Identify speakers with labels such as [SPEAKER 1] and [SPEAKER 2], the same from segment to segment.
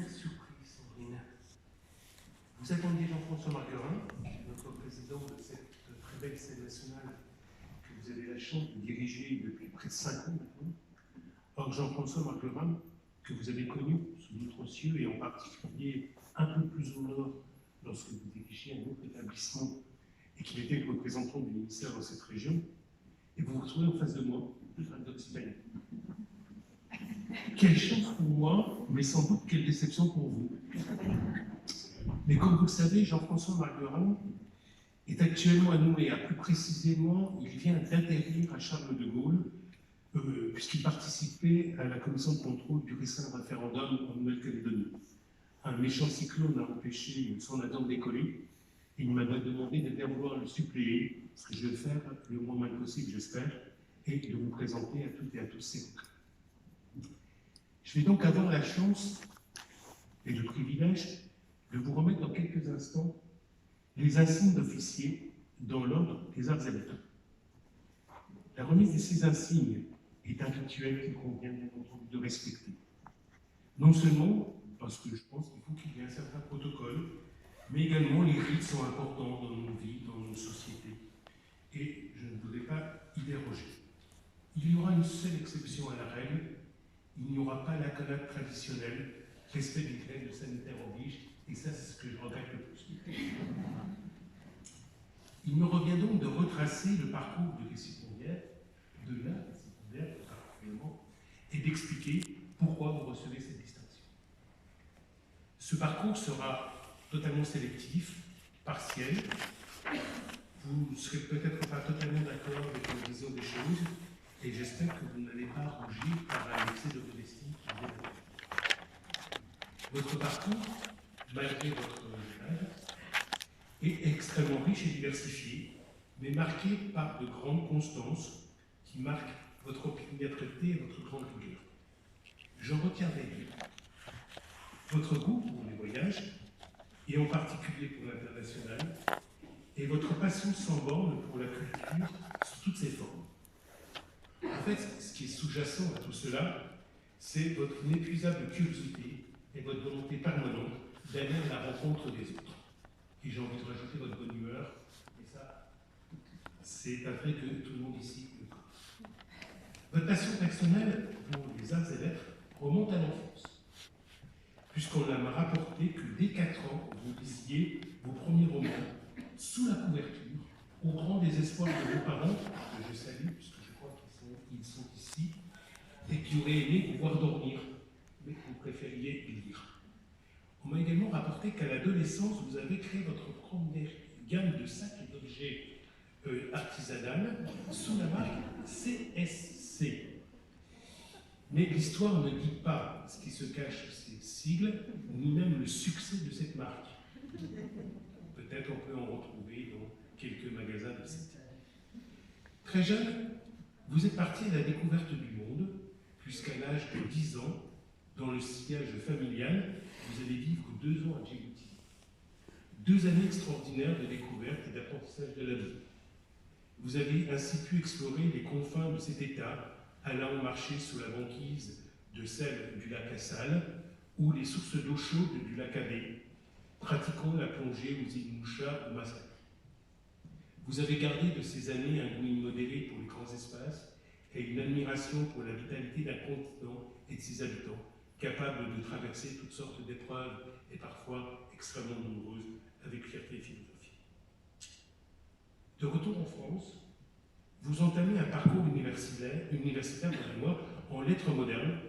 [SPEAKER 1] bien surpris, Sandrine. Vous attendiez Jean-François Marguerin, notre président de cette très belle scène nationale que vous avez la chance de diriger depuis près de 5 ans maintenant. Or, Jean-François Marguerin, que vous avez connu sous d'autres cieux, et en particulier un peu plus au nord, lorsque vous dirigiez un autre établissement, et qu'il était le représentant du ministère dans cette région, et vous vous retrouvez en face de moi, de fan d'Occitanie. Quelle chance pour moi, mais sans doute quelle déception pour vous. Mais comme vous le savez, Jean-François Marguerin est actuellement à Nouméa. Plus précisément, il vient d'atterrir à Charles de Gaulle, puisqu'il participait à la commission de contrôle du récent référendum en Nouvelle-Calédonie. Un méchant cyclone a empêché son avion de décoller, et il m'a demandé de bien vouloir le suppléer, ce que je vais faire le moins mal possible, j'espère, et de vous présenter à toutes et à tous ces cas. Je vais donc avoir la chance et le privilège de vous remettre dans quelques instants les insignes d'officier dans l'ordre des arts et lettres. La remise de ces insignes est un rituel qu'il convient bien entendu de respecter. Non seulement parce que je pense qu'il faut qu'il y ait un certain protocole, mais également les rites sont importants dans nos vies, dans nos sociétés, et je ne voudrais pas y déroger. Il y aura une seule exception à la règle, il n'y aura pas l'accolade traditionnelle, respect des règles sanitaires oblige, et ça c'est ce que je regrette le plus. Il me revient donc de retracer le parcours du récipiendaire, de la récipiendaire particulièrement, et d'expliquer pourquoi vous recevez cette distinction. Ce parcours sera totalement sélectif, partiel. Vous ne serez peut-être pas totalement d'accord avec ma vision des choses, et j'espère que vous n'allez pas rougir par un excès de modestie qui vient de votre parcours, malgré votre jeune âge, est extrêmement riche et diversifié, mais marqué par de grandes constances qui marquent votre opiniâtreté et votre grande rigueur. J'en retiendrai deux. Votre goût pour les voyages, et en particulier pour l'international, et votre passion sans borne pour la culture sous toutes ses formes. En fait, ce qui est sous-jacent à tout cela, c'est votre inépuisable curiosité et votre volonté permanente d'aller à la rencontre des autres. Et j'ai envie de rajouter votre bonne humeur, et ça, c'est un trait que tout le monde ici le connaît. Votre passion personnelle pour les arts et lettres remonte à l'enfance, puisqu'on m'a rapporté que dès 4 ans, vous lisiez vos premiers romans sous la couverture, au grand désespoir de vos parents, que je salue, puisque je crois qu'ils sont ici, et qui auraient aimé vous voir dormir, mais que vous préfériez lire. On m'a également rapporté qu'à l'adolescence, vous avez créé votre première gamme de sacs et d'objets artisanales sous la marque CSC. Mais l'histoire ne dit pas ce qui se cache ces sigles, ni même le succès de cette marque. Peut-être on peut en retrouver dans quelques magasins de cette type. Très jeune, vous êtes parti à la découverte du monde, puisqu'à l'âge de 10 ans, dans le sillage familial, vous allez vivre 2 ans à Djibouti. 2 années extraordinaires de découverte et d'apprentissage de la vie. Vous avez ainsi pu explorer les confins de cet État, allant marcher sous la banquise de celle du lac Assal ou les sources d'eau chaude du lac Abé, pratiquant la plongée aux îles Moucha ou Massac. Vous avez gardé de ces années un goût immodéré pour les grands espaces et une admiration pour la vitalité d'un continent et de ses habitants, capables de traverser toutes sortes d'épreuves et parfois extrêmement nombreuses avec fierté et philosophie. De retour en France, vous entamez un parcours universitaire en lettres modernes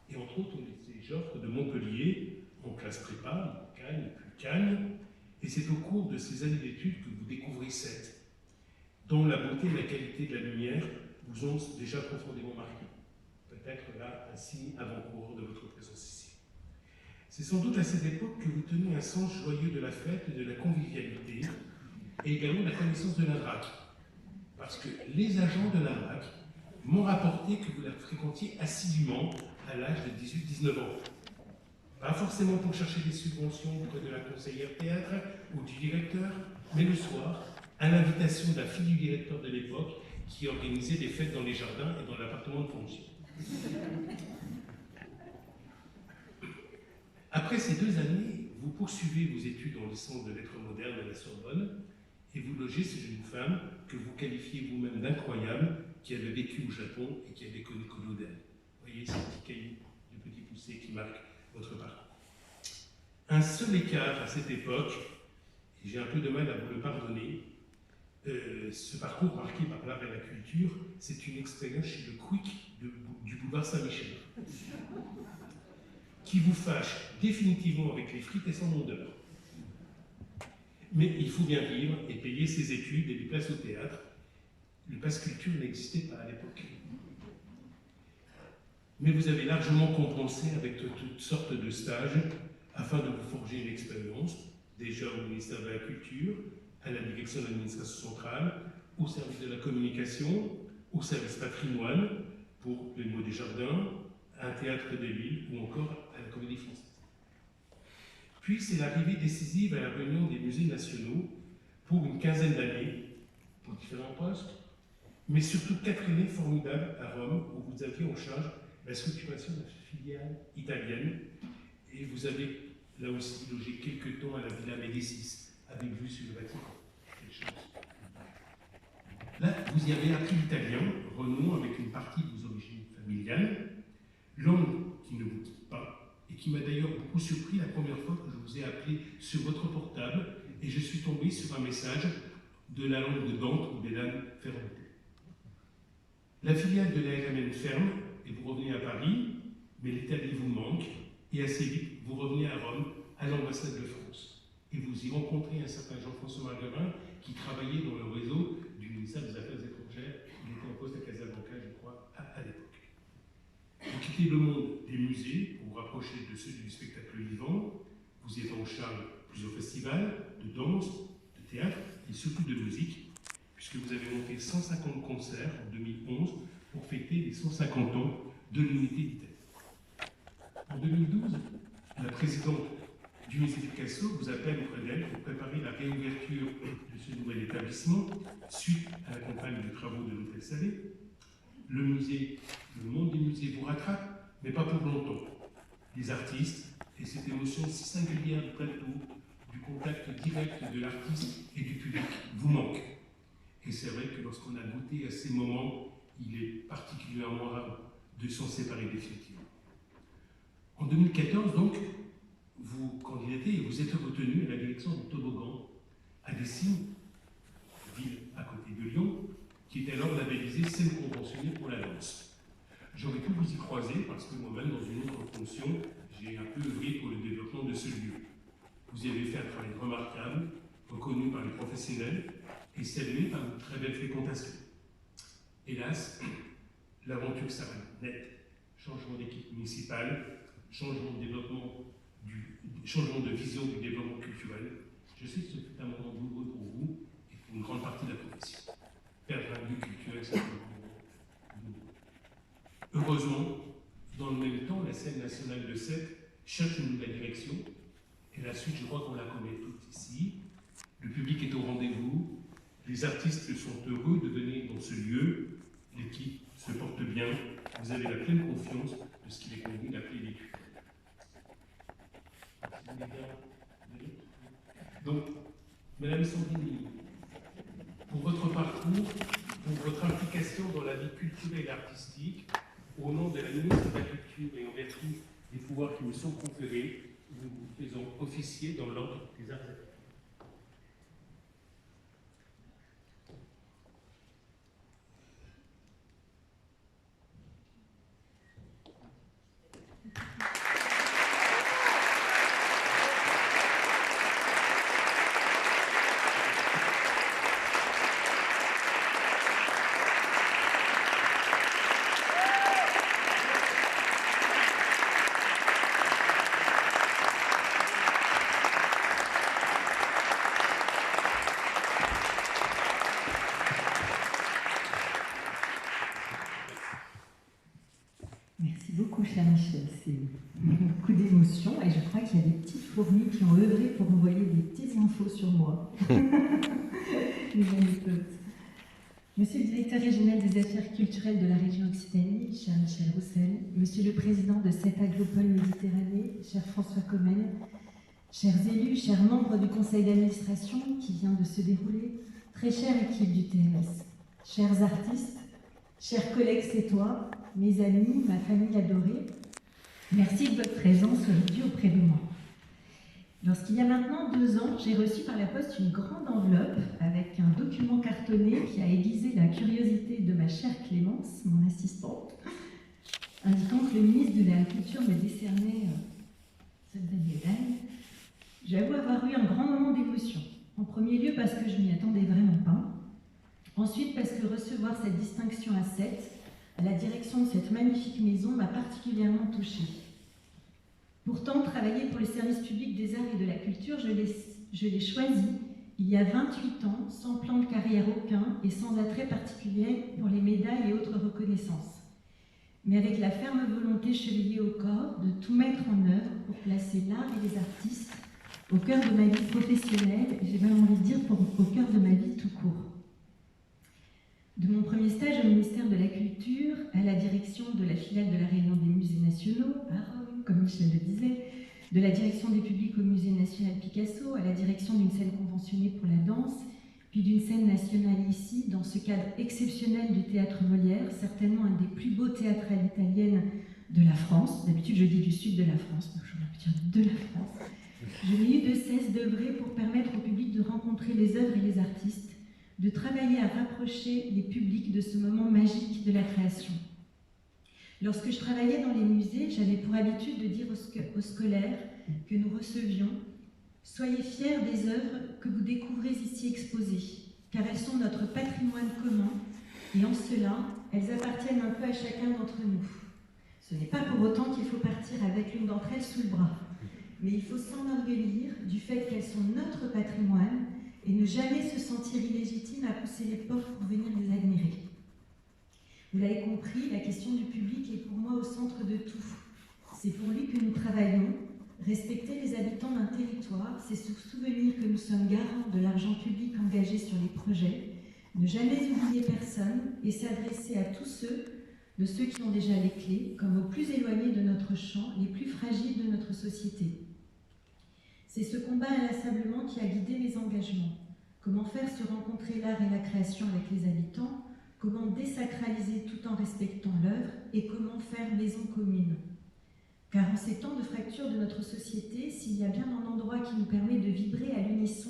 [SPEAKER 1] et entre autres au lycée Joffre de Montpellier, en classe prépa, Cannes, puis Cannes, et c'est au cours de ces années d'études que vous découvrez Sète, dont la beauté et la qualité de la lumière vous ont déjà profondément marqué. Peut-être là un signe avant-coureur de votre présence ici. C'est sans doute à cette époque que vous tenez un sens joyeux de la fête et de la convivialité, et également de la connaissance de la DRAC. Parce que les agents de la DRAC m'ont rapporté que vous la fréquentiez assidûment à l'âge de 18-19 ans. Pas forcément pour chercher des subventions auprès de la conseillère théâtre ou du directeur, mais le soir, à l'invitation de la fille du directeur de l'époque qui organisait des fêtes dans les jardins et dans l'appartement de fonction. À Après ces 2 années, vous poursuivez vos études en licence de lettres modernes à la Sorbonne et vous logez chez une femme que vous qualifiez vous-même d'incroyable, qui avait vécu au Japon et qui avait connu Colodel. Vous voyez ces petits cailloux de petits poussés qui marquent votre parcours. Un seul écart à cette époque, et j'ai un peu de mal à vous le pardonner, ce parcours marqué par l'art et la culture, c'est une expérience chez le Quick du boulevard Saint-Michel, qui vous fâche définitivement avec les frites et son odeur. Mais il faut bien vivre et payer ses études et des places au théâtre. Le pass culture n'existait pas à l'époque. Mais vous avez largement compensé avec toutes sortes de stages afin de vous forger une expérience, déjà au ministère de la Culture, à la direction de l'administration centrale, au service de la communication, au service patrimoine, pour les mots des jardins, à un théâtre des villes ou encore à la Comédie Française. Puis c'est l'arrivée décisive à la réunion des musées nationaux pour une quinzaine d'années, pour différents postes, mais surtout 4 années formidables à Rome, où vous aviez en charge la structuration de la filiale italienne, et vous avez là aussi logé quelques temps à la Villa Médicis, avec vue sur le Vatican. Là, vous y avez appris l'italien, renouant avec une partie de vos origines familiales, langue qui ne vous quitte pas, et qui m'a d'ailleurs beaucoup surpris la première fois que je vous ai appelé sur votre portable, et je suis tombé sur un message de la langue de Dante ou d'Hélène Ferrante. La filiale de la RMN ferme, et vous revenez à Paris, mais l'Italie vous manque, et assez vite, vous revenez à Rome, à l'ambassade de France. Et vous y rencontrez un certain Jean-François Marguerin, qui travaillait dans le réseau du ministère des Affaires étrangères. Il était en poste à Casablanca, je crois, à l'époque. Vous quittez le monde des musées pour vous rapprocher de ceux du spectacle vivant. Vous êtes en charge de plusieurs festivals, de danse, de théâtre et surtout de musique, puisque vous avez monté 150 concerts en 2011 pour fêter les 150 ans de l'unité d'Italie. En 2012, la présidente du musée Picasso vous appelle auprès d'elle pour préparer la réouverture de ce nouvel établissement suite à la campagne de travaux de l'Hôtel Salé. Le monde des musées vous rattrape, mais pas pour longtemps. Les artistes et cette émotion si singulière du plateau, du contact direct de l'artiste et du public vous manquent. Et c'est vrai que lorsqu'on a goûté à ces moments, il est particulièrement rare de s'en séparer définitivement. En 2014, donc, vous candidatez et vous êtes retenu à la direction du toboggan à Dessines, ville à côté de Lyon, qui est alors labellisée scène conventionnée pour la danse. J'aurais pu vous y croiser parce que moi-même, dans une autre fonction, j'ai un peu œuvré pour le développement de ce lieu. Vous y avez fait un travail remarquable, reconnu par les professionnels et salué par une très belle fréquentation. Hélas, l'aventure s'arrête net. Changement d'équipe municipale, changement de développement, changement de vision du développement culturel. Je sais que ce fut un moment douloureux pour vous et pour une grande partie de la profession. Perdre un lieu culturel, c'est un moment douloureux. Heureusement, dans le même temps, la scène nationale de Sète cherche une nouvelle direction. Et la suite, je crois qu'on la connaît toutes ici. Le public est au rendez-vous. Les artistes sont heureux de venir dans ce lieu. L'équipe se porte bien. Vous avez la pleine confiance de ce qu'il est convenu d'appeler l'équipe. Donc, Madame Sandini, pour votre parcours, pour votre implication dans la vie culturelle et artistique, au nom de la ministre de la Culture et en vertu des pouvoirs qui nous sont conférés, nous vous faisons officier dans l'ordre des arts.
[SPEAKER 2] Merci beaucoup, cher Michel. C'est beaucoup d'émotions et je crois qu'il y a des petites fourmis qui ont œuvré pour envoyer des petites infos sur moi. Les anecdotes. Monsieur le directeur régional des affaires culturelles de la région Occitanie, cher Michel Roussel, Monsieur Monsieur le Président de cette Agropole Méditerranée, cher François Commen, chers élus, chers membres du conseil d'administration qui vient de se dérouler, très chère équipe du TMS, chers artistes, chers collègues sétois, mes amis, ma famille adorée, merci de votre présence aujourd'hui auprès de moi. Lorsqu'il y a maintenant 2 ans, j'ai reçu par la poste une grande enveloppe avec un document cartonné qui a aiguisé la curiosité de ma chère Clémence, mon assistante, indiquant que le ministre de la Culture me décernait cette médaille. J'avoue avoir eu un grand moment d'émotion. En premier lieu parce que je m'y attendais vraiment pas. Ensuite parce que recevoir cette distinction à Sète, à la direction de cette magnifique maison, m'a particulièrement touchée. Pourtant, travailler pour le service public des arts et de la culture, je l'ai choisi il y a 28 ans, sans plan de carrière aucun et sans attrait particulier pour les médailles et autres reconnaissances. Mais avec la ferme volonté chevillée au corps de tout mettre en œuvre pour placer l'art et les artistes au cœur de ma vie professionnelle, j'ai même envie de dire au cœur de ma vie tout court. De mon premier stage au ministère de la Culture, à la direction de la filiale de la Réunion des musées nationaux, à Rome, comme Michel le disait, de la direction des publics au musée national Picasso, à la direction d'une scène conventionnée pour la danse, puis d'une scène nationale ici, dans ce cadre exceptionnel du théâtre Molière, certainement un des plus beaux théâtres à l'italienne de la France. D'habitude, je dis du sud de la France, mais aujourd'hui, on peut dire de la France. Je n'ai eu de cesse d'œuvrer pour permettre au public de rencontrer les œuvres et les artistes, de travailler à rapprocher les publics de ce moment magique de la création. Lorsque je travaillais dans les musées, j'avais pour habitude de dire aux scolaires que nous recevions « Soyez fiers des œuvres que vous découvrez ici exposées, car elles sont notre patrimoine commun, et en cela, elles appartiennent un peu à chacun d'entre nous. Ce n'est pas pour autant qu'il faut partir avec l'une d'entre elles sous le bras, mais il faut s'enorgueillir du fait qu'elles sont notre patrimoine et ne jamais se sentir illégitime à pousser les portes pour venir les admirer. » Vous l'avez compris, la question du public est pour moi au centre de tout. C'est pour lui que nous travaillons. Respecter les habitants d'un territoire, c'est se souvenir que nous sommes garants de l'argent public engagé sur les projets, ne jamais oublier personne et s'adresser à tous ceux, de ceux qui ont déjà les clés, comme aux plus éloignés de notre champ, les plus fragiles de notre société. C'est ce combat inlassablement qui a guidé mes engagements. Comment faire se rencontrer l'art et la création avec les habitants, comment désacraliser tout en respectant l'œuvre et comment faire maison commune. Car en ces temps de fracture de notre société, s'il y a bien un endroit qui nous permet de vibrer à l'unisson,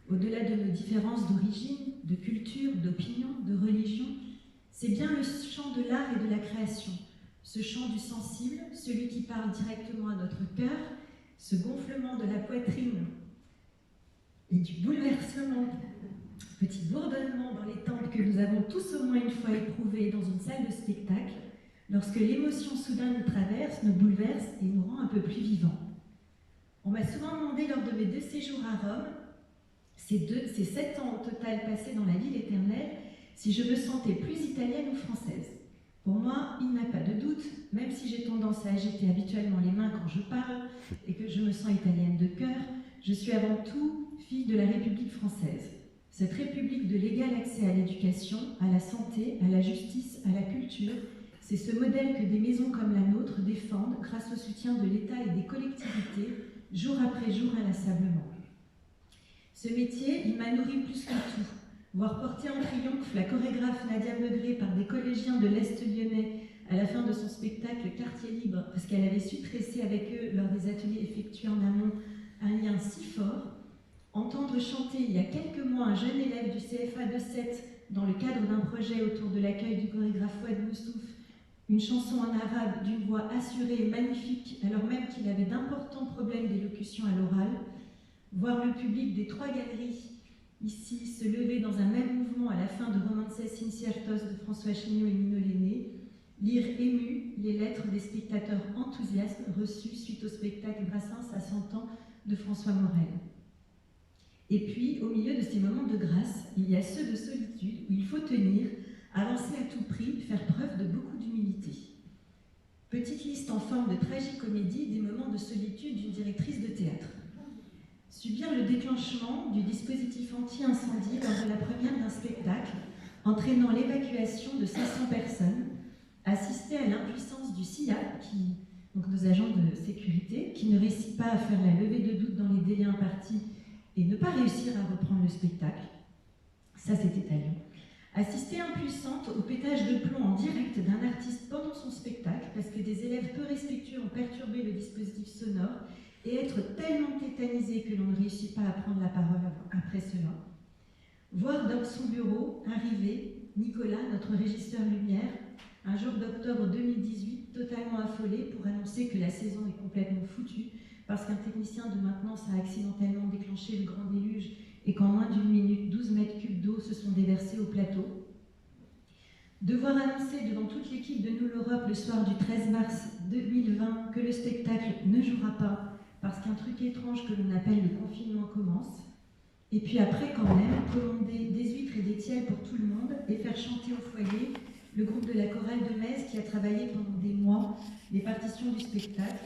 [SPEAKER 2] au-delà de nos différences d'origine, de culture, d'opinion, de religion, c'est bien le chant de l'art et de la création, ce chant du sensible, celui qui parle directement à notre cœur, ce gonflement de la poitrine et du bouleversement, petit bourdonnement dans les tempes que nous avons tous au moins une fois éprouvé dans une salle de spectacle, lorsque l'émotion soudain nous traverse, nous bouleverse et nous rend un peu plus vivants. On m'a souvent demandé lors de mes 2 séjours à Rome, ces 7 ans au total passés dans la ville éternelle, si je me sentais plus italienne ou française. Pour moi, il n'y a pas de doute, même si j'ai tendance à agiter habituellement les mains quand je parle et que je me sens italienne de cœur, je suis avant tout fille de la République française. Cette République de l'égal accès à l'éducation, à la santé, à la justice, à la culture, c'est ce modèle que des maisons comme la nôtre défendent grâce au soutien de l'État et des collectivités, jour après jour inlassablement. Ce métier, il m'a nourri plus que tout. Voir porter en triomphe la chorégraphe Nadia Meugré par des collégiens de l'Est lyonnais à la fin de son spectacle Quartier Libre, parce qu'elle avait su tresser avec eux lors des ateliers effectués en amont un lien si fort, entendre chanter il y a quelques mois un jeune élève du CFA de Sète dans le cadre d'un projet autour de l'accueil du chorégraphe Fouad Moussouf, une chanson en arabe d'une voix assurée et magnifique alors même qu'il avait d'importants problèmes d'élocution à l'oral, voir le public des 3 galeries ici se lever dans un même mouvement à la fin de Romances Inciertos de François Chignot et Nino Lenné, lire ému les lettres des spectateurs enthousiastes reçus suite au spectacle Brassens à 100 ans de François Morel. Et puis, au milieu de ces moments de grâce, il y a ceux de solitude où il faut tenir, avancer à tout prix, faire preuve de beaucoup d'humilité. Petite liste en forme de tragicomédie des moments de solitude d'une directrice de théâtre. Subir le déclenchement du dispositif anti-incendie lors de la première d'un spectacle, entraînant l'évacuation de 500 personnes, assister à l'impuissance du SIA, donc nos agents de sécurité, qui ne réussissent pas à faire la levée de doute dans les délais impartis et ne pas réussir à reprendre le spectacle. Ça, c'était à Lyon. Assister impuissante au pétage de plomb en direct d'un artiste pendant son spectacle, parce que des élèves peu respectueux ont perturbé le dispositif sonore, et être tellement tétanisé que l'on ne réussit pas à prendre la parole après cela. Voir dans son bureau arriver Nicolas, notre régisseur lumière, un jour d'octobre 2018, totalement affolé pour annoncer que la saison est complètement foutue parce qu'un technicien de maintenance a accidentellement déclenché le grand déluge et qu'en moins d'une minute, 12 mètres cubes d'eau se sont déversés au plateau. Devoir annoncer devant toute l'équipe de Nous l'Europe le soir du 13 mars 2020 que le spectacle ne jouera pas parce qu'un truc étrange que l'on appelle le confinement commence. Et puis après, quand même, commander des huîtres et des tiels pour tout le monde et faire chanter au foyer le groupe de la chorale de Metz qui a travaillé pendant des mois les partitions du spectacle,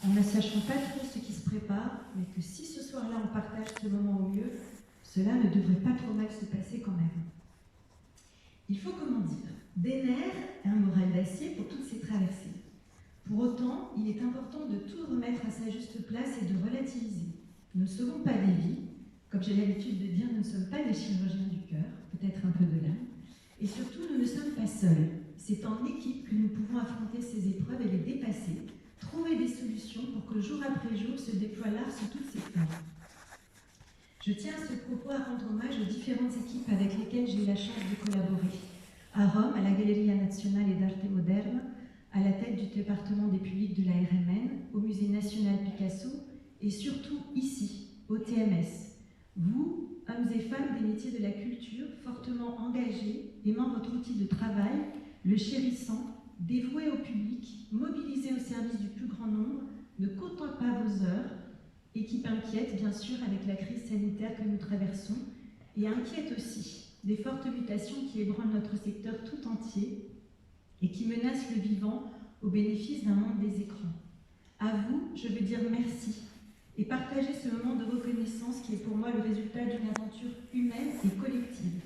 [SPEAKER 2] en ne sachant pas trop ce qui se prépare, mais que si ce soir-là on partage ce moment au mieux, cela ne devrait pas trop mal se passer quand même. Il faut, comment dire, des nerfs et un moral d'acier pour toutes ces traversées. Pour autant, il est important de tout remettre à sa juste place et de relativiser. Nous ne sauvons pas des vies. Comme j'ai l'habitude de dire, nous ne sommes pas des chirurgiens du cœur, peut-être un peu de l'âme. Et surtout, nous ne sommes pas seuls. C'est en équipe que nous pouvons affronter ces épreuves et les dépasser, trouver des solutions pour que jour après jour se déploie l'art sous toutes ses formes. Je tiens à ce propos à rendre hommage aux différentes équipes avec lesquelles j'ai eu la chance de collaborer. À Rome, à la Galleria Nazionale d'Arte Moderna, à la tête du département des publics de la RMN, au Musée National Picasso, et surtout ici, au TMS. Vous, hommes et femmes des métiers de la culture, fortement engagés, aimant votre outil de travail, le chérissant, dévoués au public, mobilisés au service du plus grand nombre, ne comptant pas vos heures, équipe inquiète, bien sûr, avec la crise sanitaire que nous traversons, et inquiète aussi des fortes mutations qui ébranlent notre secteur tout entier et qui menacent le vivant au bénéfice d'un monde des écrans. À vous, je veux dire merci et partager ce moment de reconnaissance qui est pour moi le résultat d'une aventure humaine et collective.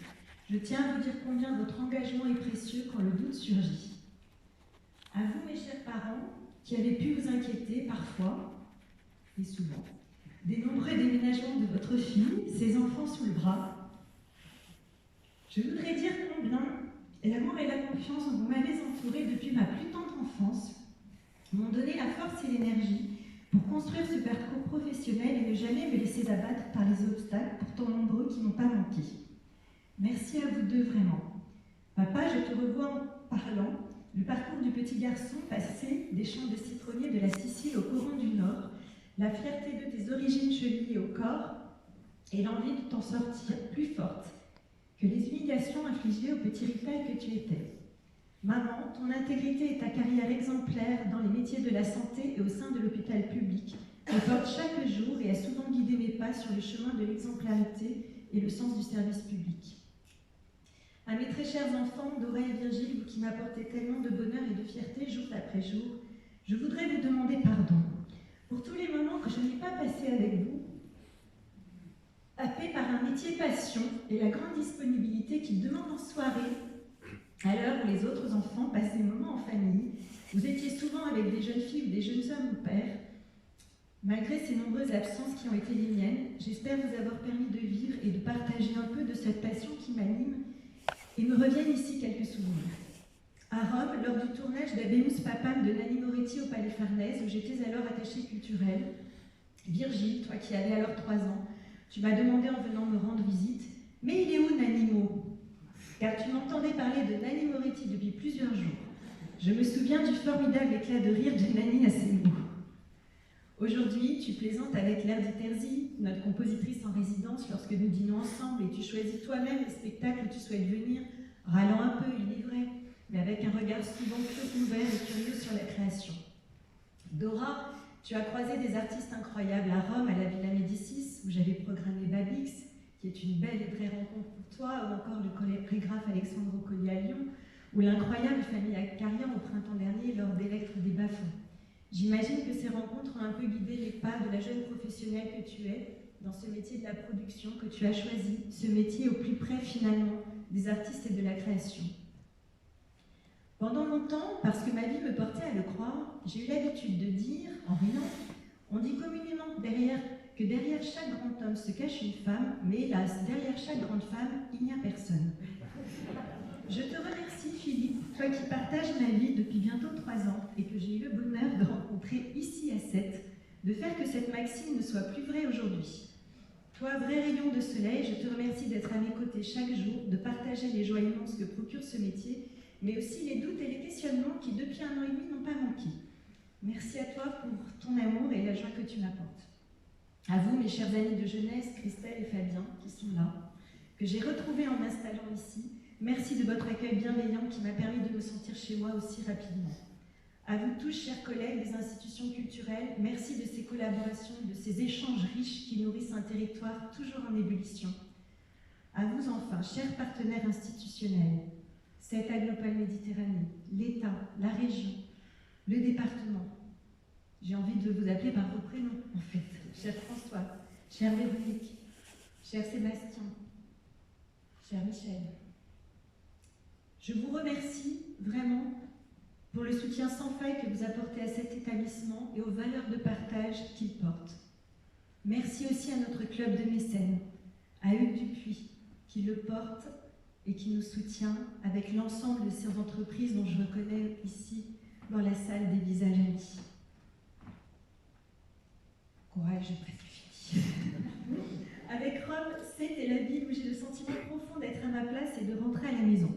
[SPEAKER 2] Je tiens à vous dire combien votre engagement est précieux quand le doute surgit. À vous, mes chers parents, qui avez pu vous inquiéter parfois, et souvent, des nombreux déménagements de votre fille, ses enfants sous le bras, je voudrais dire combien l'amour et la confiance dont vous m'avez entourée depuis ma plus tendre enfance m'ont donné la force et l'énergie pour construire ce parcours professionnel et ne jamais me laisser abattre par les obstacles, pourtant nombreux, qui n'ont pas manqué. Merci à vous deux, vraiment. Papa, je te revois en parlant le parcours du petit garçon passé des champs de citronniers de la Sicile au Coran du Nord, la fierté de tes origines chevillées au corps et l'envie de t'en sortir plus forte que les humiliations infligées au petit rital que tu étais. Maman, ton intégrité et ta carrière exemplaire dans les métiers de la santé et au sein de l'hôpital public me portent chaque jour et a souvent guidé mes pas sur le chemin de l'exemplarité et le sens du service public. À mes très chers enfants, Dora et Virgile, vous qui m'apportez tellement de bonheur et de fierté jour après jour, je voudrais vous demander pardon pour tous les moments que je n'ai pas passés avec vous, happés par un métier passion et la grande disponibilité qu'il demande en soirée, à l'heure où les autres enfants passent des moments en famille. Vous étiez souvent avec des jeunes filles ou des jeunes hommes ou pères. Malgré ces nombreuses absences qui ont été les miennes, j'espère vous avoir permis de vivre et de partager un peu de cette passion qui m'anime et me reviennent ici quelques souvenirs. À Rome, lors du tournage d'Habemus Papam de Nanni Moretti au Palais Farnèse, où j'étais alors attachée culturelle, Virgile, toi qui avais alors 3 ans, tu m'as demandé en venant me rendre visite « Mais il est où Nanimo ?» Car tu m'entendais parler de Nanni Moretti depuis plusieurs jours. Je me souviens du formidable éclat de rire de Nanni à ces mots. Aujourd'hui, tu plaisantes avec Lerdi Terzi, notre compositrice en résidence, lorsque nous dînons ensemble et tu choisis toi-même les spectacles où tu souhaites venir, râlant un peu, il est vrai, mais avec un regard souvent peu ouvert et curieux sur la création. Dora, tu as croisé des artistes incroyables à Rome, à la Villa Médicis, où j'avais programmé Babix, qui est une belle et vraie rencontre pour toi, ou encore le chorégraphe Alexandre Colli à Lyon, ou l'incroyable famille Acarian au printemps dernier lors d'Electre des Bas-Fonds. J'imagine que ces rencontres ont un peu guidé les pas de la jeune professionnelle que tu es dans ce métier de la production que tu as choisi, ce métier au plus près finalement des artistes et de la création. Pendant longtemps, parce que ma vie me portait à le croire, j'ai eu l'habitude de dire, en riant, on dit communément que derrière chaque grand homme se cache une femme, mais hélas, derrière chaque grande femme, il n'y a personne. Je te remercie, Philippe, toi qui partages ma vie depuis bientôt 3 ans et que j'ai eu le bonheur de rencontrer ici à Sète, de faire que cette maxime ne soit plus vraie aujourd'hui. Toi, vrai rayon de soleil, je te remercie d'être à mes côtés chaque jour, de partager les joies immenses que procure ce métier, mais aussi les doutes et les questionnements qui, depuis 1 an et demi, n'ont pas manqué. Merci à toi pour ton amour et la joie que tu m'apportes. À vous, mes chers amis de jeunesse, Christelle et Fabien, qui sont là, que j'ai retrouvés en m'installant ici. Merci de votre accueil bienveillant qui m'a permis de me sentir chez moi aussi rapidement. À vous tous, chers collègues des institutions culturelles, merci de ces collaborations, de ces échanges riches qui nourrissent un territoire toujours en ébullition. À vous enfin, chers partenaires institutionnels, cette Aglopale Méditerranée, l'État, la région, le département. J'ai envie de vous appeler par vos prénoms, en fait. Cher François, cher Véronique, cher Sébastien, cher Michel. Je vous remercie vraiment pour le soutien sans faille que vous apportez à cet établissement et aux valeurs de partage qu'il porte. Merci aussi à notre club de mécènes, à Hugues Dupuis, qui le porte et qui nous soutient avec l'ensemble de ces entreprises dont je reconnais ici dans la salle des visages amis. Courage, j'ai presque fini. Avec Rome, c'était la ville où j'ai le sentiment profond d'être à ma place et de rentrer à la maison.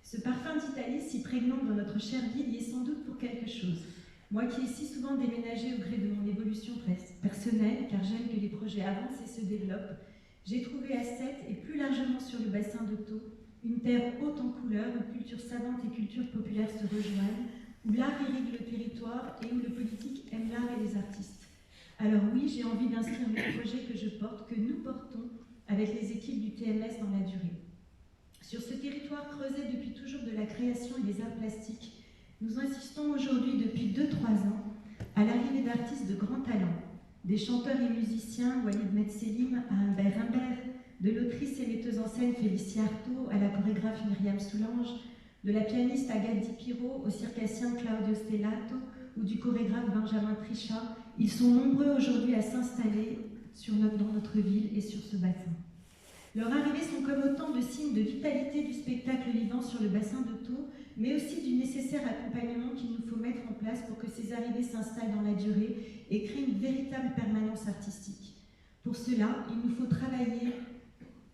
[SPEAKER 2] Ce parfum d'Italie si prégnant dans notre chère ville y est sans doute pour quelque chose. Moi qui ai si souvent déménagé au gré de mon évolution personnelle, car j'aime que les projets avancent et se développent, j'ai trouvé à Sète et plus largement sur le bassin de Thau, une terre haute en couleurs où culture savante et culture populaire se rejoignent, où l'art irrigue le territoire et où le politique aime l'art et les artistes. Alors oui, j'ai envie d'inscrire le projet que je porte, que nous portons avec les équipes du TMS dans la durée. Sur ce territoire creusé depuis toujours de la création et des arts plastiques, nous insistons aujourd'hui depuis 2-3 ans à l'arrivée d'artistes de grand talent, des chanteurs et musiciens Walid Metselim à Humbert Humbert, de l'autrice et metteuse en scène Félicia Artaud à la chorégraphe Myriam Soulange, de la pianiste Agathe Di Piro au circassien Claudio Stellato ou du chorégraphe Benjamin Trichat. Ils sont nombreux aujourd'hui à s'installer dans notre ville et sur ce bassin. Leurs arrivées sont comme autant de signes de vitalité du spectacle vivant sur le bassin de Thau, mais aussi du nécessaire accompagnement qu'il nous faut mettre en place pour que ces arrivées s'installent dans la durée et créent une véritable permanence artistique. Pour cela, il nous faut travailler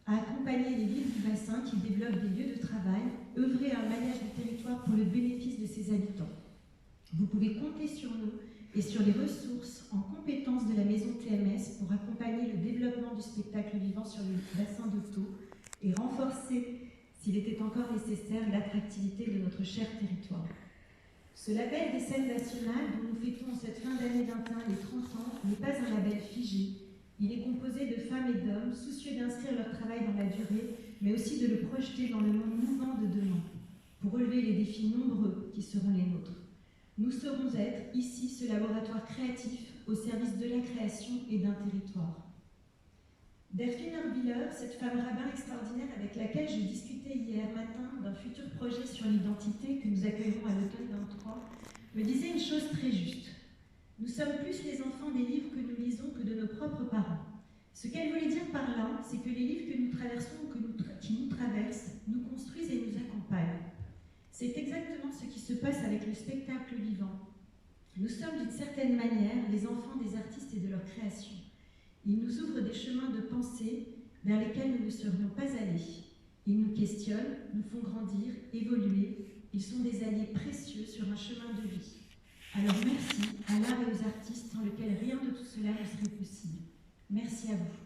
[SPEAKER 2] à accompagner les villes du bassin qui développent des lieux de travail, œuvrer à un maillage du territoire pour le bénéfice de ses habitants. Vous pouvez compter sur nous et sur les ressources en compétences de la maison TMS pour accompagner le développement du spectacle vivant sur le bassin de Thau et renforcer, s'il était encore nécessaire, l'attractivité de notre cher territoire. Ce label des scènes nationales dont nous fêtons en cette fin d'année 21 les 30 ans n'est pas un label figé. Il est composé de femmes et d'hommes soucieux d'inscrire leur travail dans la durée, mais aussi de le projeter dans le monde mouvant de demain, pour relever les défis nombreux qui seront les nôtres. Nous saurons être, ici, ce laboratoire créatif au service de la création et d'un territoire. Delphine Herbiller, cette femme rabbin extraordinaire avec laquelle je discutais hier matin d'un futur projet sur l'identité que nous accueillerons à l'automne 23, me disait une chose très juste. Nous sommes plus les enfants des livres que nous lisons que de nos propres parents. Ce qu'elle voulait dire par là, c'est que les livres que nous traversons ou qui nous traversent nous construisent et nous accompagnent. C'est exactement ce qui se passe avec le spectacle vivant. Nous sommes d'une certaine manière les enfants des artistes et de leur création. Ils nous ouvrent des chemins de pensée vers lesquels nous ne serions pas allés. Ils nous questionnent, nous font grandir, évoluer. Ils sont des alliés précieux sur un chemin de vie. Alors merci à l'art et aux artistes sans lesquels rien de tout cela ne serait possible. Merci à vous.